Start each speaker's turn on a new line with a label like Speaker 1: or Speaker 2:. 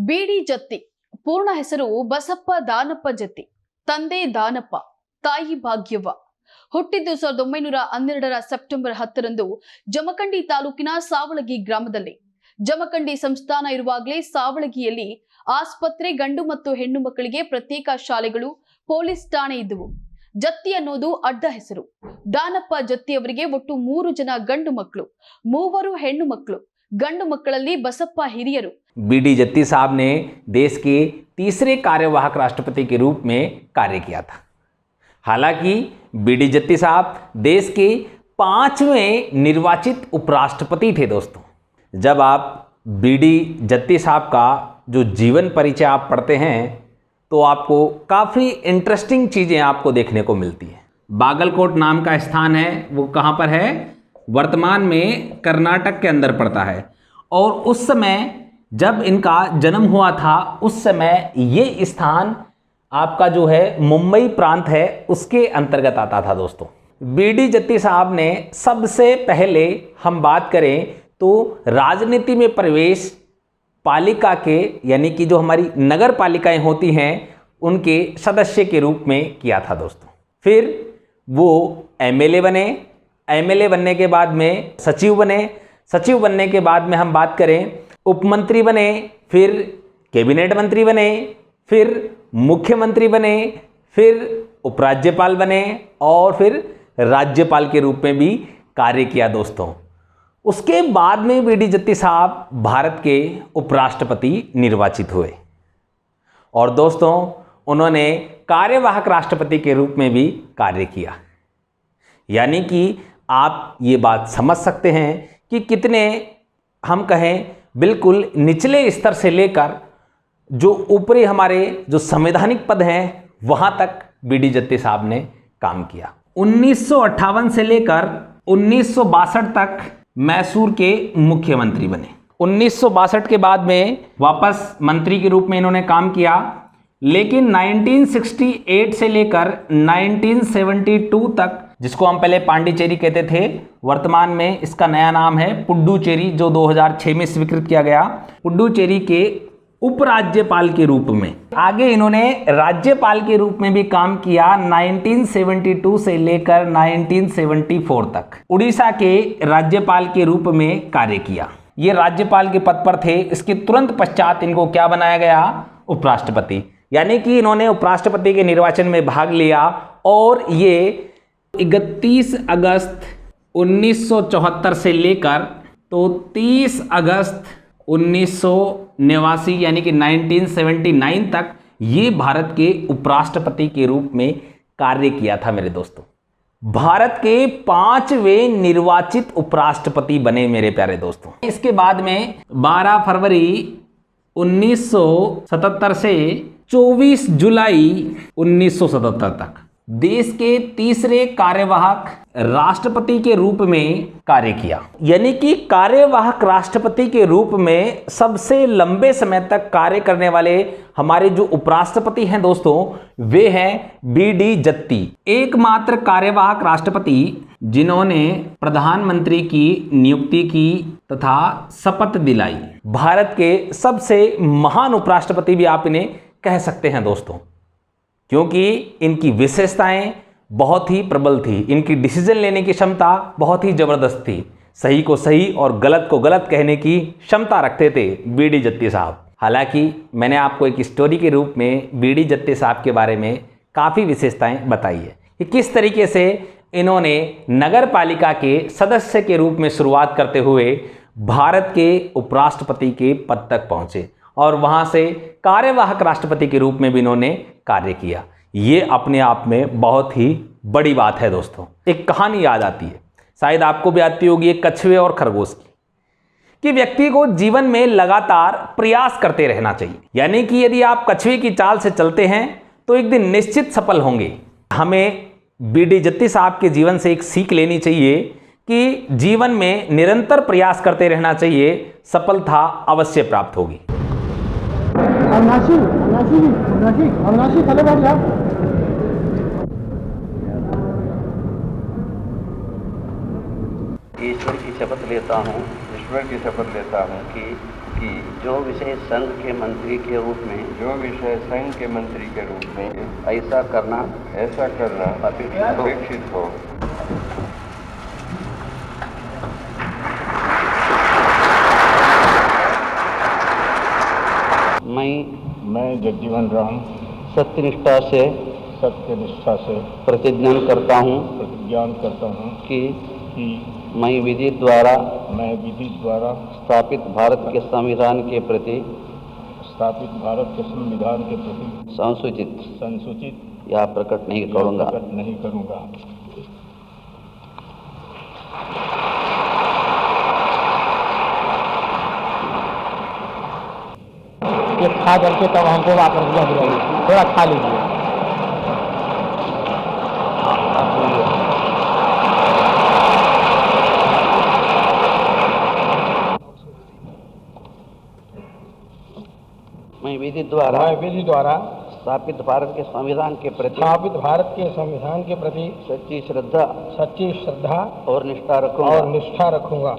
Speaker 1: ಬಿಡಿ ಜತ್ತಿ ಪೂರ್ಣ ಹೆಸರು ಬಸಪ್ಪ ದಾನಪ್ಪ ಜತ್ತಿ. ತಂದೆ ದಾನಪ್ಪ, ತಾಯಿ ಭಾಗ್ಯವ್ವ. ಹುಟ್ಟಿದ್ದು 1912 ಸೆಪ್ಟೆಂಬರ್ 10ರಂದು ಜಮಖಂಡಿ ತಾಲೂಕಿನ ಸಾವಳಗಿ ಗ್ರಾಮದಲ್ಲಿ. ಜಮಖಂಡಿ ಸಂಸ್ಥಾನ ಇರುವಾಗಲೇ ಸಾವಳಗಿಯಲ್ಲಿ ಆಸ್ಪತ್ರೆ, ಗಂಡು ಮತ್ತು ಹೆಣ್ಣು ಮಕ್ಕಳಿಗೆ ಪ್ರತ್ಯೇಕ ಶಾಲೆಗಳು, ಪೊಲೀಸ್ ಠಾಣೆ ಇದ್ದವು. ಜತ್ತಿ ಅನ್ನೋದು ಅಡ್ಡ ಹೆಸರು. ದಾನಪ್ಪ ಜತ್ತಿ ಅವರಿಗೆ ಒಟ್ಟು 3 ಜನ ಗಂಡು ಮಕ್ಕಳು, 3 ಹೆಣ್ಣು ಮಕ್ಕಳು. गंडु मक्कळल्ली बसप्पा हिरियरु.
Speaker 2: बीडी जत्ती साहब ने देश के तीसरे कार्यवाहक राष्ट्रपति के रूप में कार्य किया था। हालांकि बीडी जत्ती साहब देश के 5वें निर्वाचित उपराष्ट्रपति थे। दोस्तों, जब आप बीडी जत्ती साहब का जो जीवन परिचय आप पढ़ते हैं तो आपको काफ़ी इंटरेस्टिंग चीज़ें आपको देखने को मिलती है। बागलकोट नाम का स्थान है, वो कहाँ पर है? वर्तमान में कर्नाटक के अंदर पड़ता है। और उस समय जब इनका जन्म हुआ था, उस समय ये स्थान आपका जो है मुंबई प्रांत है, उसके अंतर्गत आता था। दोस्तों, बीडी जत्ती साहब ने सबसे पहले हम बात करें तो राजनीति में प्रवेश पालिका के, यानी कि जो हमारी नगर पालिकाएँ होती हैं, उनके सदस्य के रूप में किया था। दोस्तों, फिर वो एमएलए बने। एमएलए बनने के बाद में सचिव बने। सचिव बनने के बाद में हम बात करें उप मंत्री बने, फिर कैबिनेट मंत्री बने, फिर मुख्यमंत्री बने, फिर उपराज्यपाल बने और फिर राज्यपाल के रूप में भी कार्य किया। दोस्तों, उसके बाद में बीडी जत्ती साहब भारत के उपराष्ट्रपति निर्वाचित हुए। और दोस्तों, उन्होंने कार्यवाहक राष्ट्रपति के रूप में भी कार्य किया। यानी कि आप ये बात समझ सकते हैं कि कितने, हम कहें, बिल्कुल निचले स्तर से लेकर जो ऊपरी हमारे जो संवैधानिक पद हैं वहाँ तक बीडी जत्ती साहब ने काम किया। 1958 से लेकर 1962 तक मैसूर के मुख्यमंत्री बने। 1962 के बाद में वापस मंत्री के रूप में इन्होंने काम किया। लेकिन 1968 से लेकर 1972 तक, जिसको हम पहले पांडिचेरी कहते थे, वर्तमान में इसका नया नाम है पुडुचेरी, जो 2006 में स्वीकृत किया गया, पुडुचेरी के उपराज्यपाल के रूप में। आगे इन्होंने राज्यपाल के रूप में भी काम किया 1972 से लेकर 1974 तक। उड़ीसा के राज्यपाल के रूप में कार्य किया। ये राज्यपाल के पद पर थे। इसके तुरंत पश्चात इनको क्या बनाया गया? उपराष्ट्रपति। यानी कि इन्होंने उपराष्ट्रपति के निर्वाचन में भाग लिया और ये 31 अगस्त 1974 से लेकर तो 30 अगस्त 1989 यानी कि 1979 तक ये भारत के उपराष्ट्रपति के रूप में कार्य किया था। मेरे दोस्तों, भारत के 5वें निर्वाचित उपराष्ट्रपति बने मेरे प्यारे दोस्तों। इसके बाद में 12 फरवरी 1977 से 24 जुलाई 1977 तक देश के तीसरे कार्यवाहक राष्ट्रपति के रूप में कार्य किया। यानी कि कार्यवाहक राष्ट्रपति के रूप में सबसे लंबे समय तक कार्य करने वाले हमारे जो उपराष्ट्रपति हैं दोस्तों, वे हैं बीडी जत्ती। एकमात्र कार्यवाहक राष्ट्रपति जिन्होंने प्रधानमंत्री की नियुक्ति की तथा शपथ दिलाई। भारत के सबसे महान उपराष्ट्रपति भी आप इन्हें कह सकते हैं दोस्तों, क्योंकि इनकी विशेषताएं बहुत ही प्रबल थी। इनकी डिसीजन लेने की क्षमता बहुत ही ज़बरदस्त थी। सही को सही और गलत को गलत कहने की क्षमता रखते थे बीडी जत्ती साहब। हालांकि मैंने आपको एक स्टोरी के रूप में बीडी जत्ती साहब के बारे में काफ़ी विशेषताएं बताई है कि किस तरीके से इन्होंने नगर पालिका के सदस्य के रूप में शुरुआत करते हुए भारत के उपराष्ट्रपति के पद तक पहुँचे और वहाँ से कार्यवाहक राष्ट्रपति के रूप में भी इन्होंने कार्य किया। ये अपने आप में बहुत ही बड़ी बात है दोस्तों। एक कहानी याद आती है, शायद आपको भी आती होगी, एक कछुए और खरगोश की, कि व्यक्ति को जीवन में लगातार प्रयास करते रहना चाहिए। यानी कि यदि आप कछुए की चाल से चलते हैं तो एक दिन निश्चित सफल होंगे। हमें बीडी जत्ती साहब के जीवन से एक सीख लेनी चाहिए कि जीवन में निरंतर प्रयास करते रहना चाहिए, सफलता अवश्य प्राप्त होगी।
Speaker 3: ईश्वर की शपथ लेता हूँ कि कि
Speaker 4: जो विषय संघ के मंत्री के रूप में
Speaker 3: जो विषय संघ के मंत्री के रूप में
Speaker 4: ऐसा करना
Speaker 3: अपेक्षित हो।
Speaker 4: मैं
Speaker 3: जगजीवन राम
Speaker 4: सत्यनिष्ठा से प्रतिज्ञा करता हूँ कि मैं विधि द्वारा स्थापित भारत के संविधान के प्रति संसूचित या प्रकट नहीं करूँगा।
Speaker 5: ये खा करके तब हमको वापस दिया थोड़ा खा लीजिए।
Speaker 4: मैं विधि द्वारा स्थापित भारत के संविधान के प्रति सच्ची श्रद्धा
Speaker 5: और निष्ठा रखूंगा।